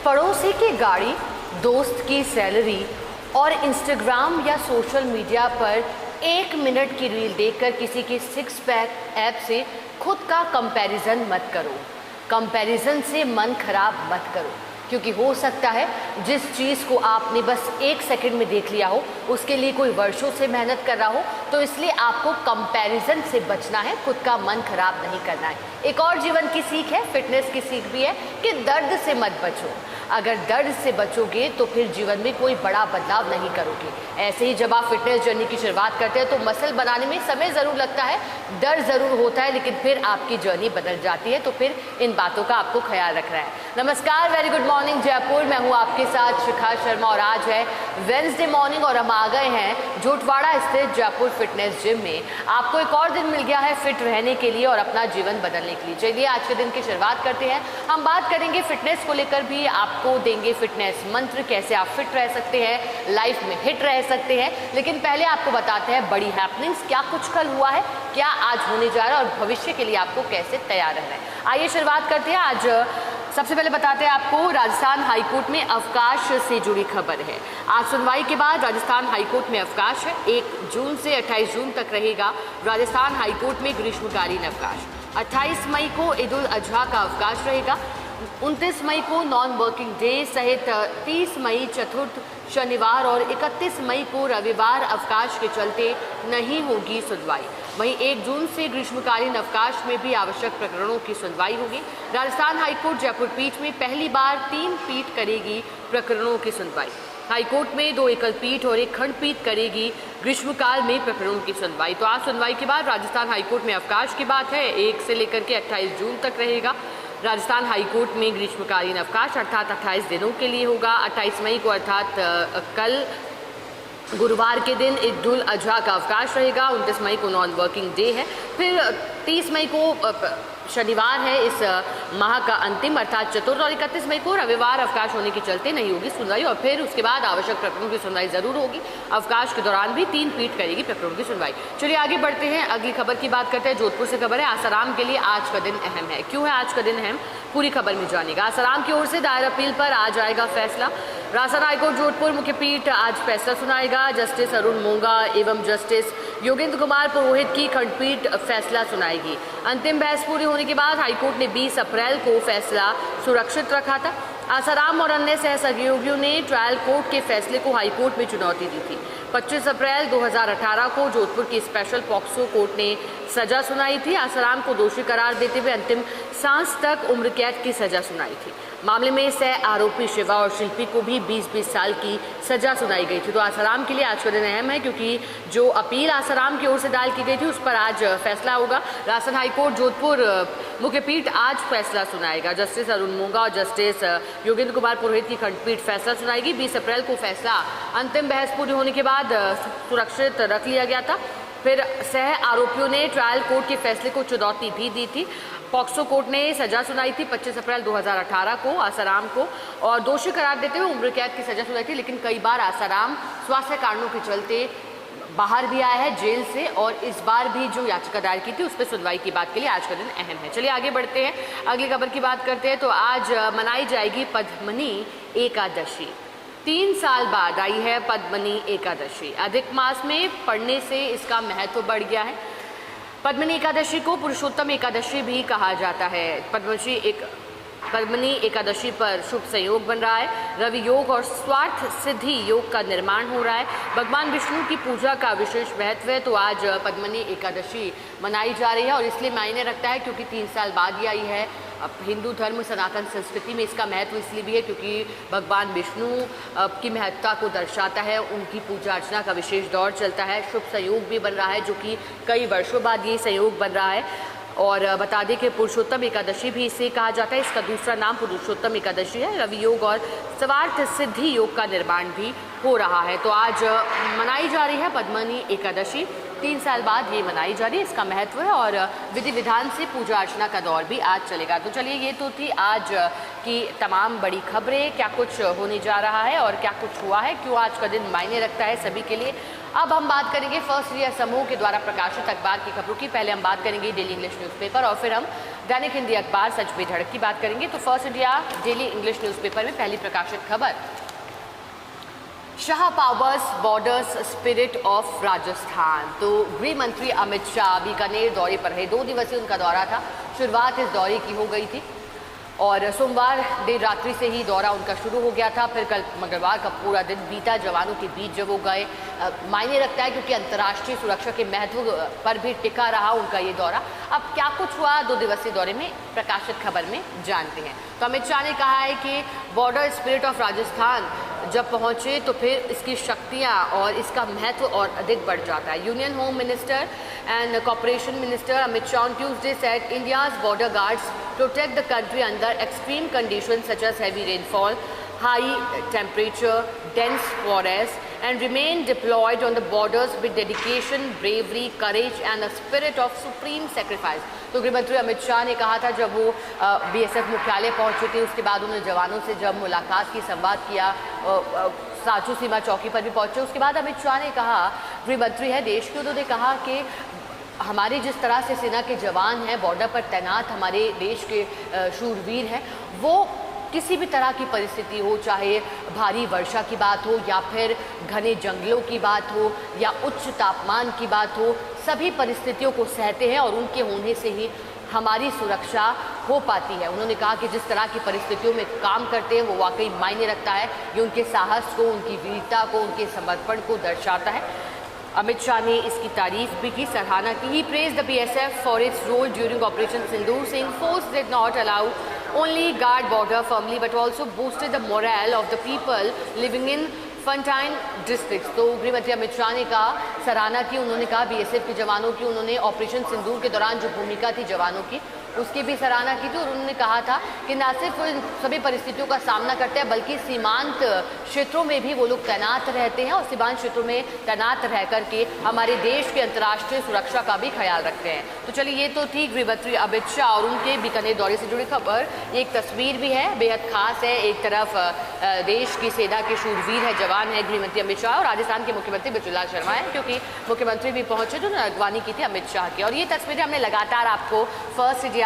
पड़ोसी की गाड़ी, दोस्त की सैलरी और इंस्टाग्राम या सोशल मीडिया पर 1 मिनट की रील देखकर किसी की सिक्स पैक ऐप से खुद का कंपैरिजन मत करो। कंपैरिजन से मन खराब मत करो, क्योंकि हो सकता है जिस चीज़ को आपने बस 1 सेकंड में देख लिया हो उसके लिए कोई वर्षों से मेहनत कर रहा हो। तो इसलिए आपको कंपैरिजन से बचना है, खुद का मन खराब नहीं करना है। एक और जीवन की सीख है, फिटनेस की सीख भी है कि दर्द से मत बचो। अगर दर्द से बचोगे तो फिर जीवन में कोई बड़ा बदलाव नहीं करोगे। ऐसे ही जब आप फिटनेस जर्नी की शुरुआत करते हैं तो मसल बनाने में समय ज़रूर लगता है, दर्द ज़रूर होता है, लेकिन फिर आपकी जर्नी बदल जाती है। तो फिर इन बातों का आपको ख्याल रखना है। नमस्कार, वेरी गुड मॉर्निंग जयपुर। मैं हूँ आपके साथ शिखा शर्मा और आज है वेडनेसडे मॉर्निंग और हम आ गए हैं जोटवाड़ा स्थित जयपुर फिटनेस जिम में। आपको एक और दिन मिल गया है फिट रहने के लिए और अपना जीवन बदलने के लिए। चलिए आज के दिन की शुरुआत करते हैं। हम बात करेंगे फिटनेस को लेकर भी, आपको देंगे फिटनेस मंत्र, कैसे आप फिट रह सकते हैं, लाइफ में हिट रह सकते हैं। लेकिन पहले आपको बताते हैं बड़ी हैपनिंग्स, क्या कुछ कल हुआ है, क्या आज होने जा रहा है और भविष्य के लिए आपको कैसे तैयार रहना है। आइए शुरुआत करते हैं। आज सबसे पहले बताते हैं आपको राजस्थान हाईकोर्ट में अवकाश से जुड़ी खबर है। आज सुनवाई के बाद राजस्थान हाईकोर्ट में अवकाश है। 1 जून से 28 जून तक रहेगा राजस्थान हाईकोर्ट में ग्रीष्मकालीन अवकाश। 28 मई को ईद उल अजहा का अवकाश रहेगा। 29 मई को नॉन वर्किंग डे सहित 30 मई चतुर्थ शनिवार और 31 मई को रविवार अवकाश के चलते नहीं होगी सुनवाई। वहीं 1 जून से ग्रीष्मकालीन अवकाश में भी आवश्यक प्रकरणों की सुनवाई होगी। राजस्थान हाईकोर्ट जयपुर पीठ में पहली बार 3 पीठ करेगी प्रकरणों की सुनवाई। हाईकोर्ट में 2 एकल पीठ और 1 खंडपीठ करेगी ग्रीष्मकाल में प्रकरणों की सुनवाई। तो आज सुनवाई के बाद राजस्थान हाईकोर्ट में अवकाश की बात है। 1 से लेकर के 28 जून तक रहेगा राजस्थान हाईकोर्ट में ग्रीष्मकालीन अवकाश, अर्थात 28 दिनों के लिए होगा। 28 मई को अर्थात कल गुरुवार के दिन ईद उल अजहा का अवकाश रहेगा। 29 मई को नॉन वर्किंग डे है। फिर 30 मई को शनिवार है इस माह का अंतिम अर्थात चतुर्थ, और 31 मई को रविवार अवकाश होने के चलते नहीं होगी सुनवाई। और फिर उसके बाद आवश्यक प्रकरणों की सुनवाई जरूर होगी। अवकाश के दौरान भी 3 पीठ करेगी प्रकरणों की सुनवाई। चलिए आगे बढ़ते हैं, अगली खबर की बात करते हैं। जोधपुर से खबर है, आसाराम के लिए आज का दिन अहम है। क्यों है आज का दिन अहम, पूरी खबर में जानेगा। आसाराम की ओर से दायर अपील पर आज आएगा फैसला। राजस्थान हाईकोर्ट जोधपुर मुख्य पीठ आज फैसला सुनाएगा। जस्टिस अरुण मोंगा एवं जस्टिस योगेंद्र कुमार पुरोहित की खंडपीठ फैसला सुनाएगी। अंतिम बहस पूरी होने के बाद हाईकोर्ट ने 20 अप्रैल को फैसला सुरक्षित रखा था। आसाराम और अन्य सहसहयोगियों ने ट्रायल कोर्ट के फैसले को हाईकोर्ट में चुनौती दी थी। 25 अप्रैल 2018 को जोधपुर की स्पेशल पॉक्सो कोर्ट ने सजा सुनाई थी। आसाराम को दोषी करार देते हुए अंतिम सांस तक उम्र कैद की सजा सुनाई थी। मामले में सह आरोपी शिवा और शिल्पी को भी 20-20 साल की सजा सुनाई गई थी। तो आसाराम के लिए आज का दिन अहम है, क्योंकि जो अपील आसाराम की ओर से दायर की गई थी उस पर आज फैसला होगा। राजस्थान हाईकोर्ट जोधपुर मुख्य पीठ आज फैसला सुनाएगा। जस्टिस अरुण मोंगा और जस्टिस योगेंद्र कुमार पुरोहित की खंडपीठ फैसला सुनाएगी। 20 अप्रैल को फैसला अंतिम बहस पूरी होने के बाद सुरक्षित रख लिया गया था। फिर सह आरोपियों ने ट्रायल कोर्ट के फैसले को चुनौती भी दी थी। पॉक्सो कोर्ट ने सजा सुनाई थी 25 अप्रैल 2018 को आसाराम को और दोषी करार देते हुए उम्र कैद की सजा सुनाई थी। लेकिन कई बार आसाराम स्वास्थ्य कारणों के चलते बाहर भी आया है जेल से, और इस बार भी जो याचिका दायर की थी उस पर सुनवाई की बात के लिए आज का दिन अहम है। चलिए आगे बढ़ते हैं, अगली खबर की बात करते हैं। तो आज मनाई जाएगी पद्मनी एकादशी। 3 साल बाद आई है पद्मनी एकादशी। अधिक मास में पड़ने से इसका महत्व बढ़ गया है। पद्मनी एकादशी को पुरुषोत्तम एकादशी भी कहा जाता है। पद्मनी एकादशी पर शुभ संयोग बन रहा है। रवि योग और स्वार्थ सिद्धि योग का निर्माण हो रहा है। भगवान विष्णु की पूजा का विशेष महत्व है। तो आज पद्मनी एकादशी मनाई जा रही है और इसलिए मायने रखता है क्योंकि 3 साल बाद ही आई है। हिंदू धर्म सनातन संस्कृति में इसका महत्व इसलिए भी है क्योंकि भगवान विष्णु की महत्ता को दर्शाता है। उनकी पूजा अर्चना का विशेष दौर चलता है। शुभ संयोग भी बन रहा है, जो कि कई वर्षों बाद ये संयोग बन रहा है। और बता दें कि पुरुषोत्तम एकादशी भी इसे कहा जाता है। इसका दूसरा नाम पुरुषोत्तम एकादशी है। रवि योग और स्वार्थ सिद्धि योग का निर्माण भी हो रहा है। तो आज मनाई जा रही है पद्मनी एकादशी। 3 साल बाद ये मनाई जा रही है, इसका महत्व है और विधि विधान से पूजा अर्चना का दौर भी आज चलेगा। तो चलिए ये तो थी आज की तमाम बड़ी खबरें, क्या कुछ होने जा रहा है और क्या कुछ हुआ है, क्यों आज का दिन मायने रखता है सभी के लिए। अब हम बात करेंगे फर्स्ट ईयर समूह के द्वारा प्रकाशित अखबार की खबरों की। पहले हम बात करेंगे डेली इंग्लिश न्यूज़पेपर और फिर हम दैनिक हिंदी अखबार सच बेधड़क की बात करेंगे तो first India daily English newspaper में पहली प्रकाशित खबर, Shah powers borders spirit of Rajasthan. तो गृह मंत्री अमित शाह बीकानेर दौरे पर है, 2 दिवसीय उनका दौरा था। शुरुआत इस दौरे की हो गई थी और सोमवार देर रात्रि से ही दौरा उनका शुरू हो गया था। फिर कल मंगलवार का पूरा दिन बीता जवानों के बीच जब वो गए, मायने रखता है क्योंकि अंतर्राष्ट्रीय सुरक्षा के महत्व पर भी टिका रहा उनका ये दौरा। अब क्या कुछ हुआ 2 दिवसीय दौरे में, प्रकाशित खबर में जानते हैं। तो अमित शाह ने कहा है कि बॉर्डर स्पिरिट ऑफ राजस्थान जब पहुंचे तो फिर इसकी शक्तियां और इसका महत्व और अधिक बढ़ जाता है। Union home minister and corporation minister Amit Shah on Tuesday said India's border guards protect the country under extreme conditions such as heavy rainfall, high temperature, dense forests, and remain deployed on the borders with dedication, bravery, courage, and a spirit of supreme sacrifice. तो गृहमंत्री अमित शाह ने कहा था जब वो BSF मुख्यालय पहुंचे थे, उसके बाद उन्होंने जवानों से जब मुलाकात की, संवाद किया, साचू सीमा चौकी पर भी पहुंचे। उसके बाद अमित शाह ने कहा, गृहमंत्री है देश के, उन्होंने कहा कि हमारे जिस तरह से सेना के जवान हैं बॉर्डर पर तैनात, हमारे देश के शूरवीर हैं, वो किसी भी तरह की परिस्थिति हो, चाहे भारी वर्षा की बात हो या फिर घने जंगलों की बात हो या उच्च तापमान की बात हो, सभी परिस्थितियों को सहते हैं और उनके होने से ही हमारी सुरक्षा हो पाती है। उन्होंने कहा कि जिस तरह की परिस्थितियों में काम करते हैं वो वाकई मायने रखता है। ये उनके साहस को, उनकी वीरता को, उनके समर्पण को दर्शाता है। अमित शाह ने इसकी तारीफ भी की, सराहना की। He praised the BSF for its role during Operation Sindoor, saying force did not allow only guard border firmly but also boosted the morale of the people living in फंटाइन डिस्ट्रिक्ट। तो गृहमंत्री अमित शाह ने कहा, सराहना की, उन्होंने कहा BSF के जवानों की, उन्होंने ऑपरेशन सिंदूर के दौरान जो भूमिका थी जवानों की उसकी भी सराहना की थी और उन्होंने कहा था कि न सिर्फ सभी परिस्थितियों का सामना करते हैं बल्कि सीमांत क्षेत्रों में भी वो लोग तैनात रहते हैं और सीमांत क्षेत्रों में तैनात रह करके हमारे देश के अंतर्राष्ट्रीय सुरक्षा का भी ख्याल रखते हैं। तो चलिए, ये तो थी गृहमंत्री अमित शाह और उनके बीकानेर दौरे से जुड़ी खबर। एक तस्वीर भी है, बेहद खास है। एक तरफ देश की सेना के शूरवीर है, जवान है गृहमंत्री अमित शाह, और राजस्थान के मुख्यमंत्री बृजलाल शर्मा है, क्योंकि मुख्यमंत्री भी पहुंचे तो अगवानी की थी अमित शाह की। और ये तस्वीरें हमने लगातार आपको फर्स्ट इंडिया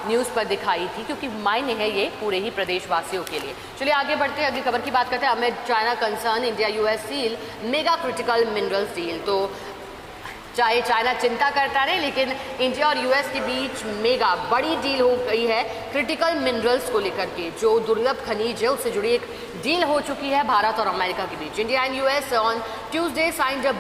न्यूज़ पर दिखाई थी क्योंकि मायने है ये पूरे ही प्रदेशवासियों के लिए। चलिए आगे बढ़ते हैं, अगली खबर की बात करते हैं। Amit China concern, India US seal mega critical minerals deal. तो चाहे चाइना चिंता करता रहे लेकिन इंडिया और US के बीच मेगा बड़ी डील हो गई है क्रिटिकल मिनरल्स को लेकर के। जो दुर्लभ खनिज है उससे जुड़ी एक डील हो चुकी है भारत और अमेरिका के बीच। India and US on Tuesday signed a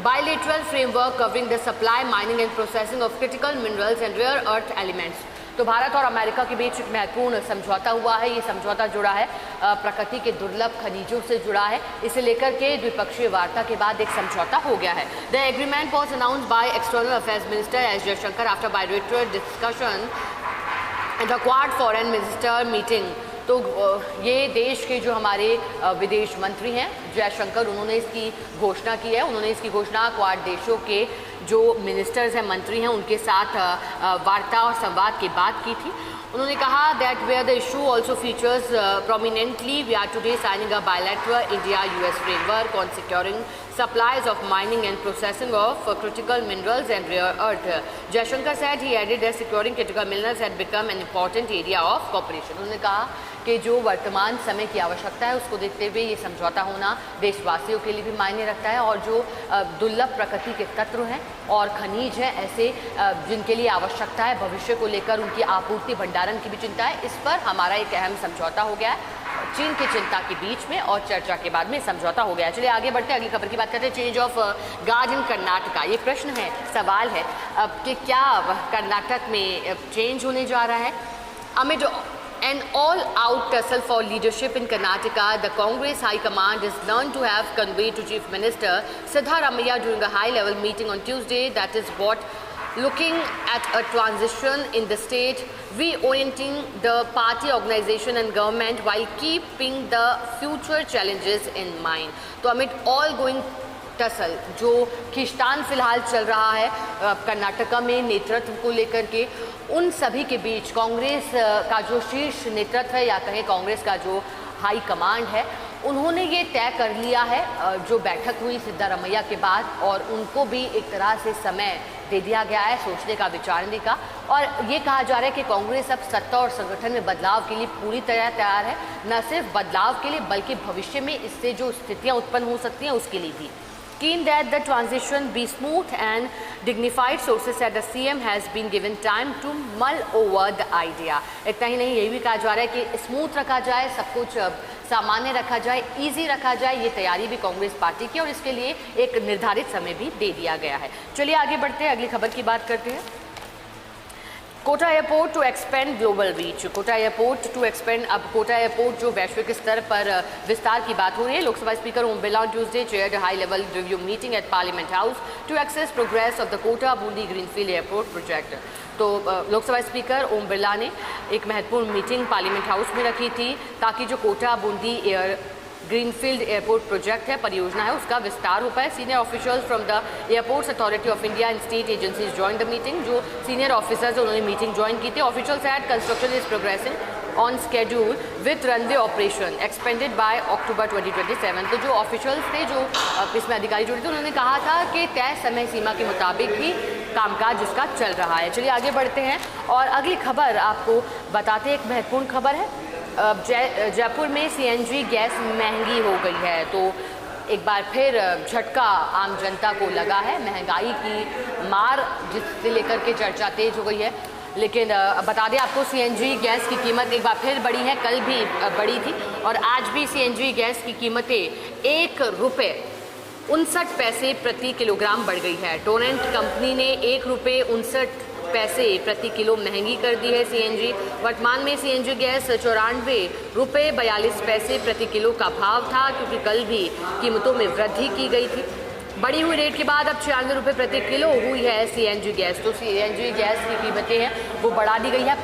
bilateral framework covering the supply, mining and processing of critical minerals and rare earth elements। तो भारत और अमेरिका के बीच एक महत्वपूर्ण समझौता हुआ है। ये समझौता जुड़ा है प्रकृति के दुर्लभ खनिजों से जुड़ा है। इसे लेकर के द्विपक्षीय वार्ता के बाद एक समझौता हो गया है। The agreement was announced by external affairs minister S Jaishankar after bilateral discussion at the quad foreign minister meeting. तो ये देश के जो हमारे विदेश मंत्री हैं जयशंकर, उन्होंने इसकी घोषणा की है। उन्होंने इसकी घोषणा क्वाड देशों के जो मिनिस्टर्स हैं, मंत्री हैं, उनके साथ वार्ता और संवाद की बात की थी। उन्होंने कहा that where the issue also features prominently we are today signing a bilateral India US framework on securing supplies of mining and processing of critical minerals and rare earth। Jaishankar said he added that securing critical minerals had become an important area of cooperation। उन्होंने कहा कि जो वर्तमान समय की आवश्यकता है उसको देखते हुए ये समझौता होना देशवासियों के लिए भी मायने रखता है और जो दुर्लभ प्रकृति के तत्व हैं और खनिज हैं ऐसे जिनके लिए आवश्यकता है भविष्य को लेकर उनकी आपूर्ति भंडारण की भी चिंता है, इस पर हमारा एक अहम समझौता हो गया है। चीन की चिंता के बीच में और चर्चा के बाद में समझौता हो गया। चलिए आगे बढ़ते हैं, अगली खबर की बात करते हैं। चेंज ऑफ गार्ड इन कर्नाटका। ये प्रश्न है, सवाल है कि क्या कर्नाटक में चेंज होने जा रहा है। Amid an all-out tussle for leadership in Karnataka, the Congress High Command is known to have conveyed to Chief Minister Siddharamaiah during a high-level meeting on Tuesday that is what looking at a transition in the state, reorienting the party organization and government while keeping the future challenges in mind। तो अमिट all going tussle जो खींचतान फिलहाल चल रहा है कर्नाटका में नेतृत्व को लेकर के, उन सभी के बीच कांग्रेस का जो शीर्ष नेतृत्व है या कहें कांग्रेस का जो हाई कमांड है उन्होंने ये तय कर लिया है जो बैठक हुई सिद्धारमैया के बाद, और उनको भी एक तरह से समय दे दिया गया है सोचने का, विचारने का। और ये कहा जा रहा है कि कांग्रेस अब सत्ता और संगठन में बदलाव के लिए पूरी तरह तैयार है, न सिर्फ बदलाव के लिए बल्कि भविष्य में इससे जो स्थितियां उत्पन्न हो सकती हैं उसके लिए भी। Keen that the transition be smooth and dignified, sources said the CM has been given time to mull over the idea. इतना ही नहीं, यही भी कहा जा रहा है कि स्मूथ रखा जाए, सब कुछ सामान्य रखा जाए, इजी रखा जाए, ये तैयारी भी कांग्रेस पार्टी की, और इसके लिए एक निर्धारित समय भी दे दिया गया है। चलिए आगे बढ़ते हैं, अगली खबर की बात करते हैं। Kota airport to expand global reach. Kota airport to expand, अब कोटा एयरपोर्ट जो वैश्विक स्तर पर विस्तार की बात हो रही है। Lok Sabha speaker Om Birla on Tuesday chaired high level review meeting at Parliament House to access progress of the Kota Bundi greenfield airport project. तो लोकसभा स्पीकर ओम बिरला ने एक महत्वपूर्ण मीटिंग पार्लियामेंट हाउस में रखी थी ताकि जो Kota Bundi greenfield airport project है, परियोजना है, उसका विस्तार हो पाए। Senior officials from the Airports Authority of India and state agencies join the meeting. जो सीनियर ऑफिसर्स उन्होंने मीटिंग ज्वाइन की थी। Officials at construction is progressing on schedule with runway operation expanded by October 2027। तो जो officials थे, जो इसमें अधिकारी जुड़े थे, उन्होंने कहा था कि तय समय सीमा के मुताबिक ही कामकाज इसका चल रहा है। चलिए आगे बढ़ते हैं और अगली खबर आपको बताते हैं। एक महत्वपूर्ण खबर है, जयपुर में सीएनजी गैस महंगी हो गई है। तो एक बार फिर झटका आम जनता को लगा है। महंगाई की मार जिससे लेकर के चर्चा तेज हो गई है। लेकिन बता दें आपको, सीएनजी गैस की कीमत एक बार फिर बढ़ी है। कल भी बढ़ी थी और आज भी सीएनजी गैस की कीमतें ₹1.59 प्रति किलोग्राम बढ़ गई है। टोरेंट कंपनी ने ₹1.59 प्रति किलो महंगी कर दी है सीएनजी। वर्तमान में सीएनजी गैस ₹94.42 प्रति किलो का भाव था, क्योंकि कल भी कीमतों में वृद्धि की गई थी। बढ़ी हुई रेट के बाद अब ₹96 प्रति किलो हुई है सीएनजी गैस। तो सीएनजी गैस की कीमतें हैं वो बढ़ा दी गई है।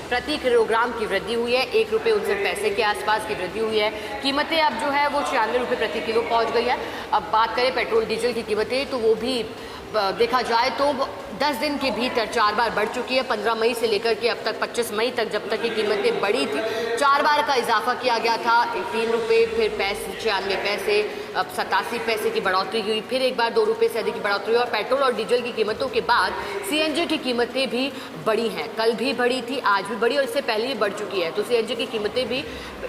प्रति किलोग्राम की वृद्धि हुई है, ₹1.59 के आसपास की वृद्धि हुई है। कीमतें अब जो है वो ₹96 प्रति किलो पहुंच गई है। अब बात करें पेट्रोल डीजल की कीमतें, तो वो भी देखा जाए तो 10 दिन के भीतर 4 बार बढ़ चुकी है। 15 मई से लेकर के अब तक 25 मई तक, जब तक ये कीमतें बढ़ी थी, 4 बार का इजाफा किया गया था। ₹3, फिर 96 पैसे, अब 87 पैसे की बढ़ोतरी हुई, फिर एक बार ₹2 से अधिक की बढ़ोतरी हुई। और पेट्रोल और डीजल की कीमतों के बाद सीएनजी की कीमतें भी बढ़ी हैं। कल भी बढ़ी थी, आज भी बढ़ी और इससे पहले भी बढ़ चुकी है। तो सीएनजी की कीमतें भी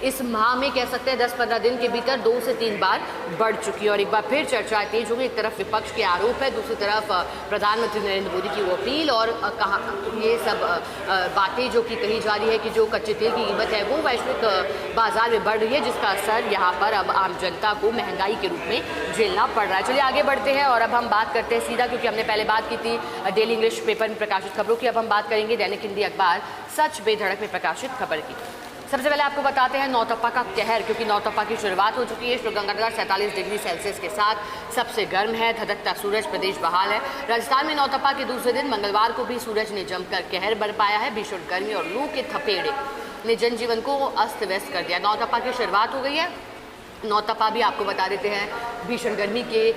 इस माह में कह सकते हैं 10-15 दिन के भीतर 2 से 3 बार बढ़ चुकी है। और एक बार फिर चर्चा तेज हो गई। एक तरफ विपक्ष के आरोप है, दूसरी तरफ प्रधानमंत्री नरेंद्र मोदी की वो अपील, और कहा ये सब बातें जो कि कही जा रही है कि जो कच्चे तेल की कीमत है वो वैश्विक बाजार में बढ़ रही है, जिसका असर यहाँ पर अब आम जनता को महंगाई के रूप में झेलना पड़ रहा है। चलिए आगे बढ़ते हैं और अब हम बात करते हैं सीधा, क्योंकि हमने पहले बात की थी डेली इंग्लिश पेपर में प्रकाशित खबरों की। अब हम बात करेंगे दैनिक हिंदी अखबार सच बेधड़क में प्रकाशित खबर की। सबसे पहले आपको बताते हैं नौतपा का कहर, क्योंकि नौतपा की शुरुआत हो चुकी है। श्रीगंगानगर 47 डिग्री सेल्सियस के साथ सबसे गर्म है। धधकता सूरज, प्रदेश बहाल है। राजस्थान में नौतपा के दूसरे दिन मंगलवार को भी सूरज ने जमकर कहर बरपाया है। भीषण गर्मी और लू के थपेड़े ने जनजीवन को अस्त व्यस्त कर दिया। नौतपा की शुरुआत हो गई है। नौतपा भी आपको बता देते हैं, भीषण गर्मी के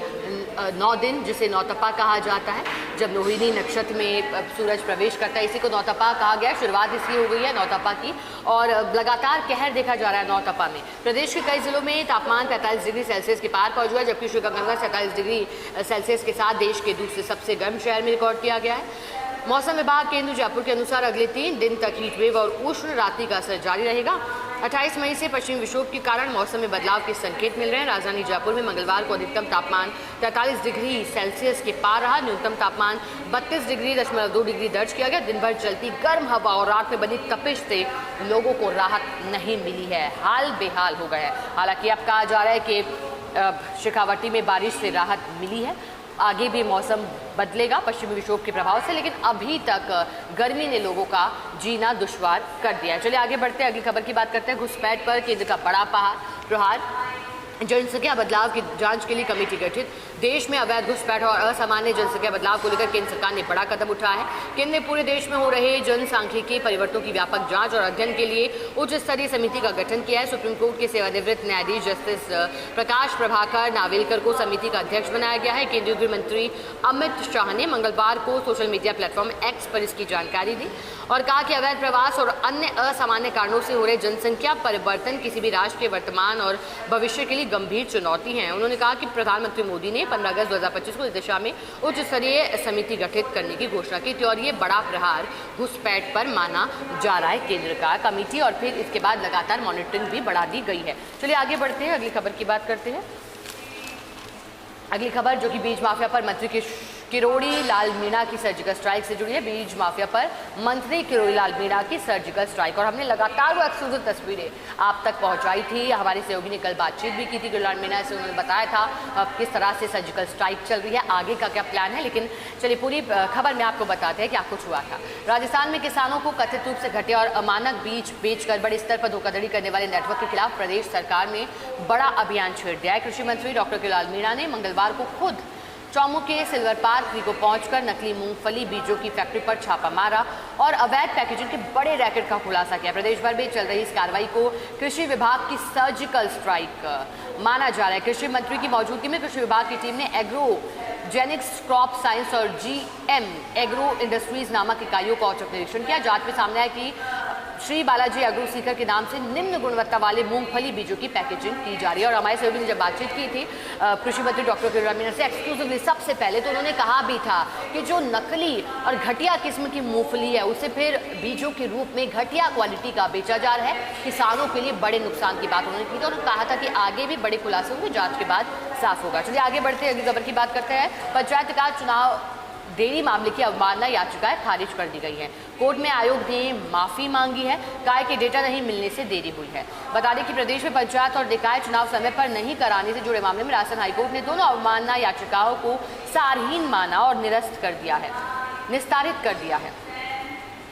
9 दिन, जिसे नौतपा कहा जाता है, जब रोहिणी नक्षत्र में सूरज प्रवेश करता है, इसी को नौतपा कहा गया है। शुरुआत इसलिए हो गई है नौतपा की, और लगातार कहर देखा जा रहा है नौतपा में। प्रदेश के कई जिलों में तापमान 45 डिग्री सेल्सियस के पार पहुंच हुआ है, जबकि श्रीगंगानगर 47 डिग्री सेल्सियस के साथ देश के दूसरे सबसे गर्म शहर में रिकॉर्ड किया गया है। मौसम विभाग केंद्र जयपुर के अनुसार अगले 3 दिन तक हीटवेव और उष्ण रात्रि का असर जारी रहेगा। 28 मई से पश्चिमी विक्षोभ के कारण मौसम में बदलाव के संकेत मिल रहे हैं। राजधानी जयपुर में मंगलवार को अधिकतम तापमान 43 डिग्री सेल्सियस के पार रहा। न्यूनतम तापमान 32.2 डिग्री दर्ज किया गया। दिन भर चलती गर्म हवा और रात में बनी तपिश से लोगों को राहत नहीं मिली है, हाल बेहाल हो गए हैं। हालांकि अब कहा जा रहा है कि शेखावटी में बारिश से राहत मिली है। आगे भी मौसम बदलेगा पश्चिमी विक्षोभ के प्रभाव से, लेकिन अभी तक गर्मी ने लोगों का जीना दुश्वार कर दिया है। चलिए आगे बढ़ते हैं, अगली खबर की बात करते हैं। घुसपैठ पर केंद्र का बड़ा प्रहार। जनसंख्या बदलाव की जांच के लिए कमेटी गठित। देश में अवैध घुसपैठ और असामान्य जनसंख्या बदलाव को लेकर केंद्र सरकार ने बड़ा कदम उठाया है। केंद्र ने पूरे देश में हो रहे जनसांख्यिकीय परिवर्तनों की व्यापक जांच और अध्ययन के लिए उच्च स्तरीय समिति का गठन किया है। सुप्रीम कोर्ट के सेवानिवृत्त न्यायाधीश जस्टिस प्रकाश प्रभाकर नावेलकर को समिति का अध्यक्ष बनाया गया है। केंद्रीय गृह मंत्री अमित शाह ने मंगलवार को सोशल मीडिया प्लेटफॉर्म एक्स पर इसकी जानकारी दी और कहा कि अवैध प्रवास और अन्य असामान्य कारणों से हो रहे जनसंख्या परिवर्तन किसी भी राष्ट्र के वर्तमान और भविष्य के लिए गंभीर चुनौती है। उन्होंने कहा कि प्रधानमंत्री मोदी ने 15 अगस्त 2025 को इस दिशा में उच्च स्तरीय समिति गठित करने की घोषणा की थी और ये बड़ा प्रहार घुसपैठ पर माना जा रहा है केंद्र का कमेटी, और फिर इसके बाद लगातार मॉनिटरिंग भी बढ़ा दी गई है। चलिए आगे बढ़ते हैं, अगली खबर की बात करते हैं। अगली खबर जो कि बीज माफिया पर मंत्री किरोड़ी लाल मीणा की सर्जिकल स्ट्राइक से जुड़ी है। बीज माफिया पर मंत्री किरोड़ी लाल मीणा की सर्जिकल स्ट्राइक, और हमने लगातार वो एक्सक्लूसिव तस्वीरें आप तक पहुंचाई थी। हमारे सहयोगी ने कल बातचीत भी की थी किरोड़ी लाल मीणा से, उन्होंने बताया था किस तरह से सर्जिकल स्ट्राइक चल रही है, आगे का क्या प्लान है। लेकिन चलिए पूरी खबर में आपको बताते हैं क्या कुछ हुआ था। राजस्थान में किसानों को कथित रूप से घटिया और अमानक बीज बेचकर बड़े स्तर पर धोखाधड़ी करने वाले नेटवर्क के खिलाफ प्रदेश सरकार ने बड़ा अभियान छेड़ दिया है। कृषि मंत्री डॉक्टर किरोड़ी लाल मीणा ने मंगलवार को खुद चौमू के सिल्वर पार्क को पहुंचकर नकली मूंगफली बीजों की फैक्ट्री पर छापा मारा और अवैध पैकेजिंग के बड़े रैकेट का खुलासा किया। प्रदेश भर में चल रही इस कार्रवाई को कृषि विभाग की सर्जिकल स्ट्राइक माना जा रहा है। कृषि मंत्री की मौजूदगी में कृषि विभाग की टीम ने एग्रोजेनिक्स, क्रॉप साइंस और GM एग्रो इंडस्ट्रीज नामक इकाइयों का औचक निरीक्षण किया। जांच में सामने आया कि श्री बालाजी एग्रो सीकर के नाम से निम्न गुणवत्ता वाले मूंगफली बीजों की पैकेजिंग की जा रही है। और हमारे सहयोगी ने जब बातचीत की थी कृषि मंत्री डॉक्टर किरोड़ी लाल मीणा से एक्सक्लूसिवली, सबसे पहले तो उन्होंने कहा भी था कि जो नकली और घटिया किस्म की मूंगफली है उसे फिर बीजों के रूप में घटिया क्वालिटी का बेचा जा रहा है, किसानों के लिए बड़े नुकसान की बात उन्होंने की थी और कहा था कि आगे भी बड़े खुलासे होंगे, जांच के बाद साफ होगा। चलिए आगे बढ़ते हैं, अगली खबर की बात करते हैं। पंचायत राज चुनाव देरी मामले की अवमानना याचिकाएं खारिज कर दी गई हैं। कोर्ट में आयोग ने माफी मांगी है, कहा कि डेटा नहीं मिलने से देरी हुई है। बता दें कि प्रदेश में पंचायत और निकाय चुनाव समय पर नहीं कराने से जुड़े मामले में राजस्थान हाईकोर्ट ने दोनों अवमानना याचिकाओं को सारहीन माना और निस्तारित कर दिया है।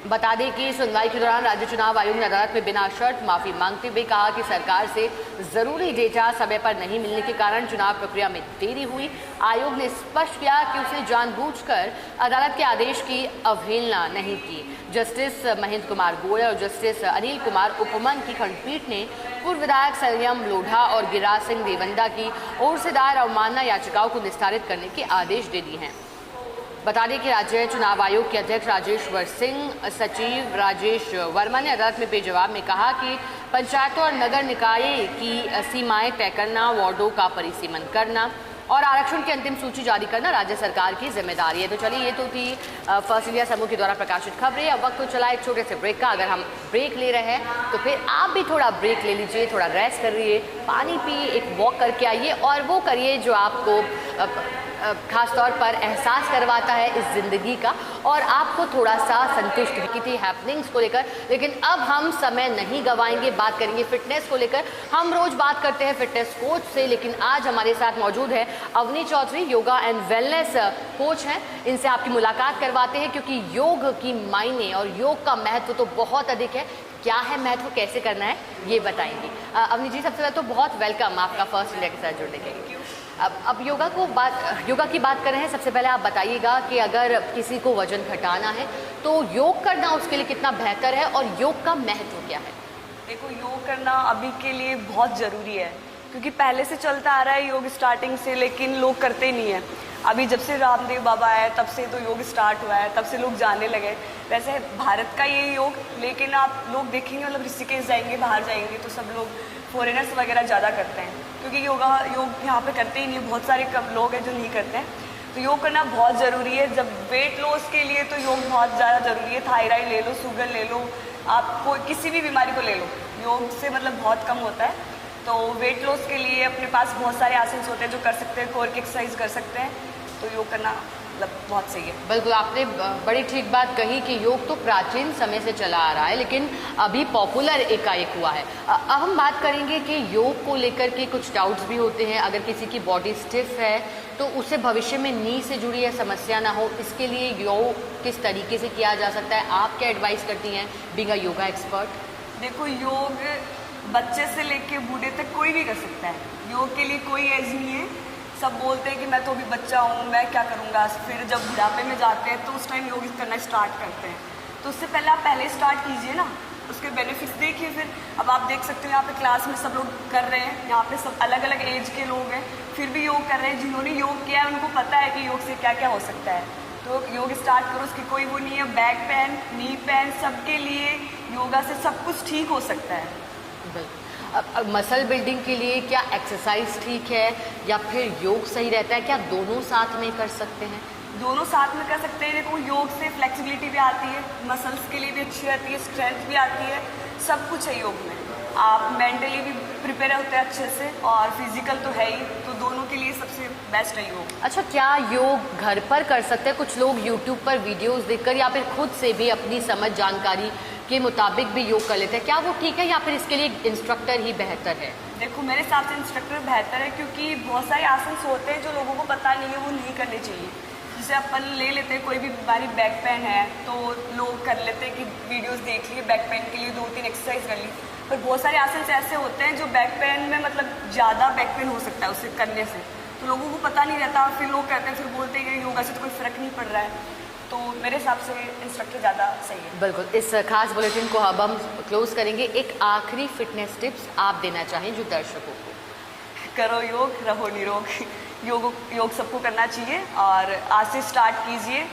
बता दें कि सुनवाई के दौरान राज्य चुनाव आयोग ने अदालत में बिना शर्त माफी मांगते हुए कहा कि सरकार से जरूरी डेटा समय पर नहीं मिलने के कारण चुनाव प्रक्रिया में देरी हुई। आयोग ने स्पष्ट किया कि उसने जानबूझकर अदालत के आदेश की अवहेलना नहीं की। जस्टिस महेंद्र कुमार गोयल और जस्टिस अनिल कुमार उपमन की खंडपीठ ने पूर्व विधायक संयम लोढ़ा और गिरिराज सिंह देवंदा की ओर से दायर अवमानना याचिकाओं को निस्तारित करने के आदेश दे दिए हैं। बता दें कि राज्य चुनाव आयोग के अध्यक्ष राजेश्वर सिंह, सचिव राजेश वर्मा ने अदालत में बेजवाब में कहा कि पंचायतों और नगर निकाय की सीमाएं तय करना, वार्डों का परिसीमन करना और आरक्षण की अंतिम सूची जारी करना राज्य सरकार की जिम्मेदारी है। तो चलिए ये तो थी फर्स्ट इंडिया समूह के द्वारा प्रकाशित खबरें। अब वक्त तो चला एक छोटे से ब्रेक का। अगर हम ब्रेक ले रहे हैं तो फिर आप भी थोड़ा ब्रेक ले लीजिए, थोड़ा रेस्ट करिए, पानी पिए, एक वॉक करके आइए और वो करिए जो आपको खास तौर पर एहसास करवाता है इस ज़िंदगी का और आपको थोड़ा सा संतुष्ट की थी हैपनिंग्स को लेकर। लेकिन अब हम समय नहीं गवाएंगे, बात करेंगे फिटनेस को लेकर। हम रोज़ बात करते हैं फिटनेस कोच से, लेकिन आज हमारे साथ मौजूद है Avni Chaudhary, yoga and wellness coach हैं। इनसे आपकी मुलाकात करवाते हैं क्योंकि योग की मायने और योग का महत्व तो बहुत अधिक है। क्या है महत्व, कैसे करना है, ये बताएंगी। अवनी जी, सबसे पहले तो बहुत वेलकम आपका फर्स्ट इंडिया के साथ जुड़ने के लिए। अब योगा की बात कर रहे हैं। सबसे पहले आप बताइएगा कि अगर किसी को वजन घटाना है तो योग करना उसके लिए कितना बेहतर है और योग का महत्व क्या है? देखो, योग करना अभी के लिए बहुत ज़रूरी है क्योंकि पहले से चलता आ रहा है योग स्टार्टिंग से, लेकिन लोग करते नहीं हैं। अभी जब से रामदेव बाबा आए तब से तो योग स्टार्ट हुआ है, तब से लोग जाने लगे। वैसे भारत का ये योग, लेकिन आप लोग देखेंगे मतलब ऋषिकेश जाएंगे, बाहर जाएंगे तो सब लोग फॉरेनर्स वगैरह ज़्यादा करते हैं क्योंकि योग यहाँ पे करते ही नहीं, बहुत सारे कम लोग हैं जो नहीं करते हैं। तो योग करना बहुत ज़रूरी है। जब वेट लॉस के लिए तो योग बहुत ज़्यादा ज़रूरी है। थायराइड ले लो, शुगर ले लो, आप कोई किसी भी बीमारी को ले लो, योग से मतलब बहुत कम होता है। तो वेट लॉस के लिए अपने पास बहुत सारे आसन होते हैं जो कर सकते हैं, कोर की एक्सरसाइज कर सकते हैं। तो योग करना मतलब बहुत सही है। बिल्कुल, आपने बड़ी ठीक बात कही कि योग तो प्राचीन समय से चला आ रहा है लेकिन अभी पॉपुलर एकाएक हुआ है। अब हम बात करेंगे कि योग को लेकर के कुछ डाउट्स भी होते हैं। अगर किसी की बॉडी स्टिफ है तो उसे भविष्य में नी से जुड़ी है समस्या ना हो, इसके लिए योग किस तरीके से किया जा सकता है? आप क्या एडवाइस करती हैं बीइंग अ योगा एक्सपर्ट? देखो, योग बच्चे से लेके बूढ़े तक कोई भी कर सकता है। योग के लिए कोई एज नहीं है। सब बोलते हैं कि मैं तो अभी बच्चा हूँ, मैं क्या करूँगा, फिर जब बुढ़ापे में जाते हैं तो उस टाइम योग करना स्टार्ट करते हैं। तो उससे पहले आप पहले स्टार्ट कीजिए ना, उसके बेनिफिट्स देखिए। फिर अब आप देख सकते हो यहाँ पे क्लास में सब लोग कर रहे हैं, यहाँ पे सब अलग अलग एज के लोग हैं, फिर भी योग कर रहे हैं। जिन्होंने योग किया है उनको पता है कि योग से क्या क्या हो सकता है। तो योग स्टार्ट करो, उसकी कोई वो नहीं है। बैक पेन, नी पेन, सबके लिए योगा से सब कुछ ठीक हो सकता है। अब मसल बिल्डिंग के लिए क्या एक्सरसाइज ठीक है या फिर योग सही रहता है? क्या दोनों साथ में कर सकते हैं? दोनों साथ में कर सकते हैं। देखो, योग से फ्लेक्सिबिलिटी भी आती है, मसल्स के लिए भी अच्छी रहती है, स्ट्रेंथ भी आती है, सब कुछ है योग में। आप मेंटली भी प्रिपेयर होते हैं अच्छे से और फिजिकल तो है ही, तो दोनों के लिए सबसे बेस्ट है योग। अच्छा, क्या योग घर पर कर सकते हैं? कुछ लोग यूट्यूब पर वीडियोस देखकर या फिर खुद से भी अपनी समझ जानकारी के मुताबिक भी योग कर लेते हैं, क्या वो ठीक है या फिर इसके लिए इंस्ट्रक्टर ही बेहतर है? देखो, मेरे हिसाब से इंस्ट्रक्टर बेहतर है, क्योंकि बहुत सारे आसन होते हैं जो लोगों को पता नहीं है, वो नहीं करने चाहिए। जैसे अपन ले लेते हैं, कोई भी बीमारी बैक पेन है तो लोग कर लेते हैं कि वीडियोस देख लिए, बैक पेन के लिए 2-3 एक्सरसाइज कर ली। पर बहुत सारे आसन ऐसे होते हैं जो बैक पेन में मतलब ज़्यादा बैक पेन हो सकता है उससे करने से, तो लोगों को पता नहीं रहता। फिर लोग कहते हैं, फिर बोलते हैं कि योगा से तो कोई फ़र्क नहीं पड़ रहा है। तो मेरे हिसाब से इंस्ट्रक्टर ज़्यादा सही है। बिल्कुल। इस खास बुलेटिन को अब हम क्लोज करेंगे। एक आखिरी फिटनेस टिप्स आप देना चाहें जो दर्शकों को? करो योग, रहो निरोग। योग सबको करना चाहिए और आज से स्टार्ट कीजिए,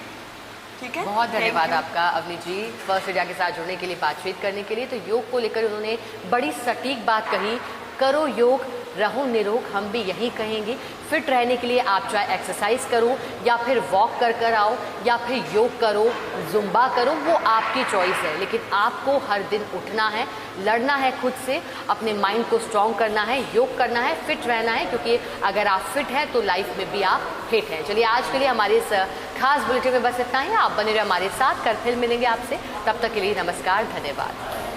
ठीक है। बहुत धन्यवाद आपका अवनी जी, फर्स्ट इंडिया के साथ जुड़ने के लिए, बातचीत करने के लिए। तो योग को लेकर उन्होंने बड़ी सटीक बात कही, करो योग, रहो निरोग। हम भी यही कहेंगे, फिट रहने के लिए आप चाहे एक्सरसाइज करो या फिर वॉक कर आओ या फिर योग करो, जुम्बा करो, वो आपकी चॉइस है। लेकिन आपको हर दिन उठना है, लड़ना है खुद से, अपने माइंड को स्ट्रॉन्ग करना है, योग करना है, फिट रहना है, क्योंकि अगर आप फिट हैं तो लाइफ में भी आप फिट हैं। चलिए, आज के लिए हमारे इस खास बुलेटिन में बस इतना ही। आप बने रहे हमारे साथ, कल फिर मिलेंगे आपसे। तब तक के लिए नमस्कार, धन्यवाद।